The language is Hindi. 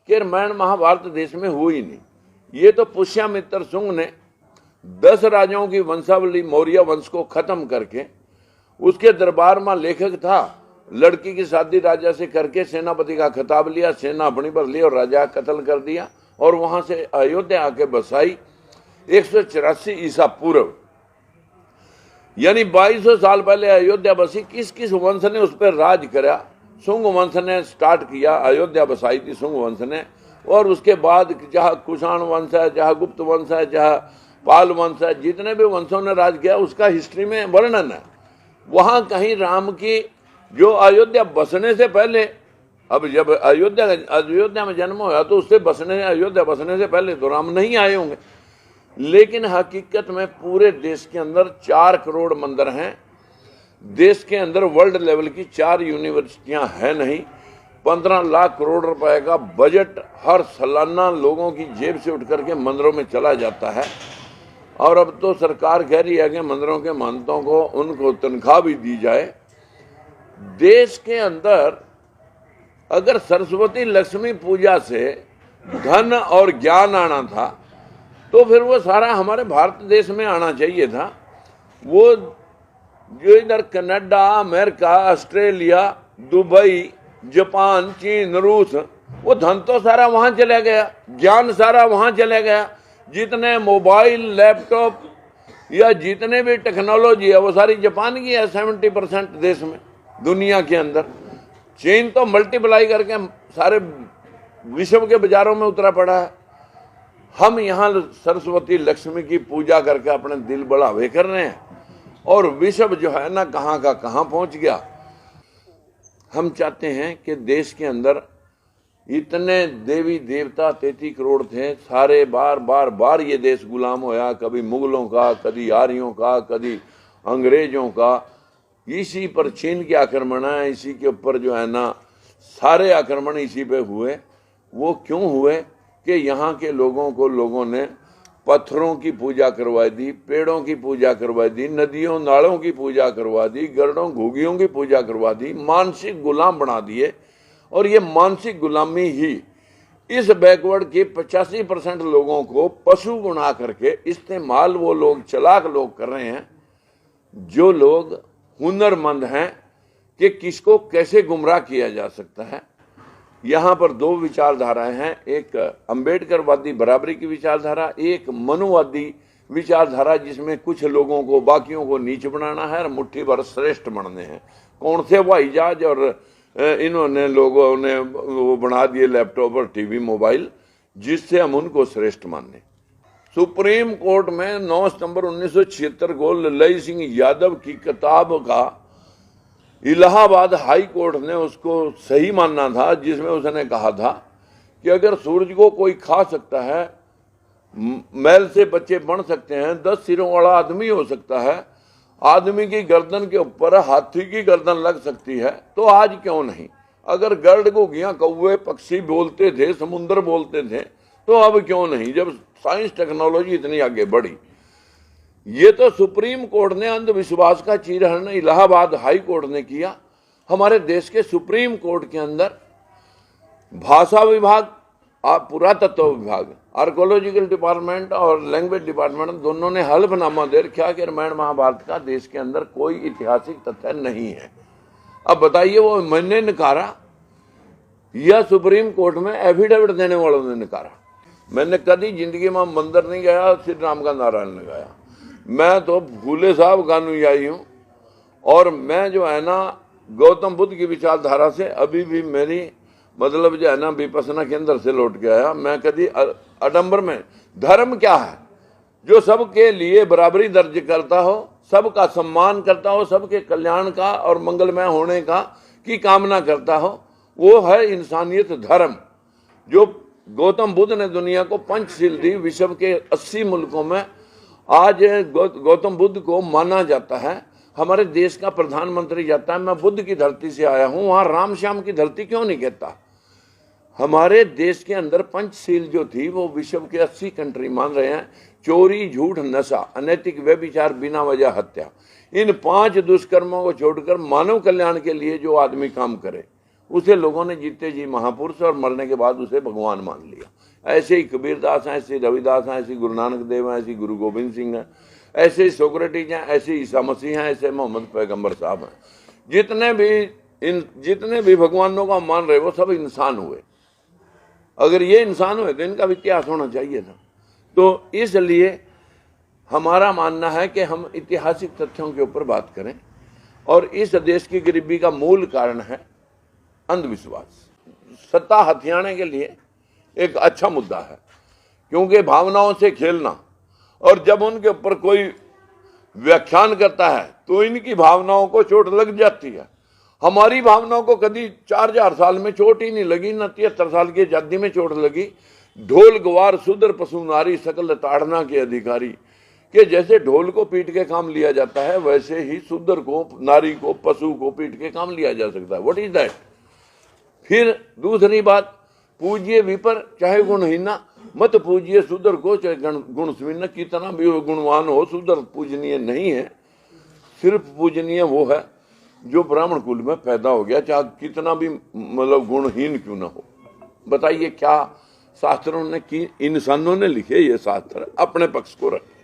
कि रामायण महाभारत देश में हुई नहीं। ये तो पुष्यमित्र शुंग ने 10 राजाओं की वंशावली मौर्य वंश को खत्म करके, उसके दरबार में लेखक था, लड़की की शादी राजा से करके सेनापति का खिताब लिया, सेना अपनी पर ली और राजा कत्ल कर दिया और वहां से अयोध्या आके बसाई 184 ईसा पूर्व, यानी 2200 साल पहले अयोध्या बसी। किस किस वंश ने उस पर राज करा? शुंग वंश ने स्टार्ट किया, अयोध्या बसाई थी शुंग वंश ने। और उसके बाद जहाँ कुषाण वंश है, जहाँ गुप्त वंश है, जहाँ पाल वंश है, जितने भी वंशों ने राज किया उसका हिस्ट्री में वर्णन है। वहां कहीं राम की जो अयोध्या बसने से पहले, अब जब अयोध्या में जन्म हुआ तो उससे अयोध्या बसने से पहले तो राम नहीं आए होंगे। लेकिन हकीकत में पूरे देश के अंदर 4 करोड़ मंदिर हैं। देश के अंदर वर्ल्ड लेवल की 4 यूनिवर्सिटियां हैं नहीं। 15 लाख करोड़ रुपए का बजट हर सालाना लोगों की जेब से उठ करके मंदिरों में चला जाता है। और अब तो सरकार कह रही है कि मंदिरों के महंतों को उनको तनख्वाह भी दी जाए। देश के अंदर अगर सरस्वती लक्ष्मी पूजा से धन और ज्ञान आना था तो फिर वो सारा हमारे भारत देश में आना चाहिए था। वो जो इधर Canada, America, Australia, Dubai, Japan, चीन, रूस, वो धन तो सारा वहां चला गया, ज्ञान सारा वहां चला गया। जितने मोबाइल, लैपटॉप या जितने भी टेक्नोलॉजी है वो सारी जापान की है। 70% देश में, दुनिया के अंदर। चीन तो मल्टीप्लाई करके सारे विश्व के बाजारों में उतरा पड़ा है। हम यहाँ सरस्वती लक्ष्मी की पूजा करके अपने दिल बढ़ावे कर रहे हैं और विश्व जो है ना कहाँ का कहाँ पहुंच गया। हम चाहते हैं कि देश के अंदर इतने देवी देवता 33 करोड़ थे, सारे बार ये देश गुलाम होया, कभी मुगलों का, कभी आर्यों का, कभी अंग्रेजों का। इसी पर चीन के आक्रमण है, इसी के ऊपर जो है ना सारे आक्रमण इसी पे हुए। वो क्यों हुए कि यहाँ के लोगों ने पत्थरों की पूजा करवा दी, पेड़ों की पूजा करवा दी, नदियों नालों की पूजा करवा दी, गरुड़ों घुगियों की पूजा करवा दी, मानसिक गुलाम बना दिए। और ये मानसिक गुलामी ही इस बैकवर्ड के 85% लोगों को पशु बना करके इस्तेमाल वो लोग, चालाक लोग कर रहे हैं, जो लोग हुनरमंद हैं कि किसको कैसे गुमराह किया जा सकता है। यहाँ पर 2 विचारधाराएं हैं, एक अंबेडकरवादी बराबरी की विचारधारा, एक मनुवादी विचारधारा, जिसमें कुछ लोगों को बाकियों को नीच बनाना है और मुट्ठी भर श्रेष्ठ बनने हैं। कौन से हवाई जहाज और इन्होंने लोगों ने वो बना दिए लैपटॉप और टीवी, मोबाइल, जिससे हम उनको श्रेष्ठ माने। सुप्रीम कोर्ट में 9 सितंबर 1976 को ललई सिंह यादव की किताब का इलाहाबाद हाई कोर्ट ने उसको सही मानना था, जिसमें उसने कहा था कि अगर सूरज को कोई खा सकता है, मैल से बच्चे बन सकते हैं, 10 सिरों वाला आदमी हो सकता है, आदमी की गर्दन के ऊपर हाथी की गर्दन लग सकती है, तो आज क्यों नहीं? अगर गर्द घुगियां, कौवे, पक्षी बोलते थे, समुद्र बोलते थे, तो अब क्यों नहीं, जब साइंस टेक्नोलॉजी इतनी आगे बढ़ी। ये तो सुप्रीम कोर्ट ने अंधविश्वास का चीरहरण इलाहाबाद हाई कोर्ट ने किया। हमारे देश के सुप्रीम कोर्ट के अंदर भाषा विभाग, पुरातत्व विभाग, आर्कोलॉजिकल डिपार्टमेंट और लैंग्वेज डिपार्टमेंट दोनों ने हल्फनामा दे रखा कि रामायण महाभारत का देश के अंदर कोई ऐतिहासिक तथ्य नहीं है। अब बताइए, वो मैंने नकारा या सुप्रीम कोर्ट में एफिडेविट देने वालों ने नकारा? मैंने कभी जिंदगी में मंदिर नहीं गया, श्री राम का नारा नहीं लगाया। मैं तो फूले साहब का अनुयायी हूँ और मैं जो है ना गौतम बुद्ध की विचारधारा से अभी भी मेरी मतलब जो है ना विपसना केंद्र से लौट के आया। मैं कभी आडंबर में, धर्म क्या है? जो सबके लिए बराबरी दर्ज करता हो, सबका सम्मान करता हो, सबके कल्याण का और मंगलमय होने का की कामना करता हो, वो है इंसानियत धर्म। जो गौतम बुद्ध ने दुनिया को पंचशील दी, विश्व के 80 मुल्कों में आज गौतम बुद्ध को माना जाता है। हमारे देश का प्रधानमंत्री जाता है, मैं बुद्ध की धरती से आया हूं, वहां राम श्याम की धरती क्यों नहीं कहता? हमारे देश के अंदर पंचशील जो थी वो विश्व के 80 कंट्री मान रहे हैं। चोरी, झूठ, नशा, अनैतिक व्यभिचार, बिना वजह हत्या, इन 5 दुष्कर्मों को छोड़कर मानव कल्याण के लिए जो आदमी काम करे उसे लोगों ने जीते जी महापुरुष और मरने के बाद उसे भगवान मान लिया। ऐसे ही कबीरदास हैं, ऐसे रविदास हैं, ऐसे गुरु नानक देव हैं, ऐसे गुरु गोविंद सिंह हैं, ऐसे ही सोक्रेटिस हैं, ऐसे ईसा मसीह हैं, ऐसे मोहम्मद पैगंबर साहब हैं। जितने भी भगवानों का मान रहे वो सब इंसान हुए। अगर ये इंसान हुए तो इनका भी इतिहास होना चाहिए था। तो इसलिए हमारा मानना है कि हम ऐतिहासिक तथ्यों के ऊपर बात करें। और इस देश की गरीबी का मूल कारण है अंधविश्वास। सत्ता हथियाने के लिए एक अच्छा मुद्दा है, क्योंकि भावनाओं से खेलना, और जब उनके ऊपर कोई व्याख्यान करता है तो इनकी भावनाओं को चोट लग जाती है। हमारी भावनाओं को कभी 4000 साल में चोट ही नहीं लगी, न 73 साल की आजादी में चोट लगी। ढोल गवार सुदर पशु नारी सकल ताड़ना के अधिकारी, कि जैसे ढोल को पीट के काम लिया जाता है वैसे ही शूद्र को, नारी को, पशु को पीट के काम लिया जा सकता है। What is that. फिर दूसरी बात, पूज्य विपर चाहे गुणहीना, मत पूज्य शूद्र को चाहे गुणस्वीन। कितना भी गुणवान हो, शूद्र पूजनीय नहीं है। सिर्फ पूजनीय वो है जो ब्राह्मण कुल में पैदा हो गया, चाहे कितना भी मतलब गुणहीन क्यों ना हो। बताइए क्या शास्त्रों ने की, इंसानों ने लिखे ये शास्त्र अपने पक्ष को रखे।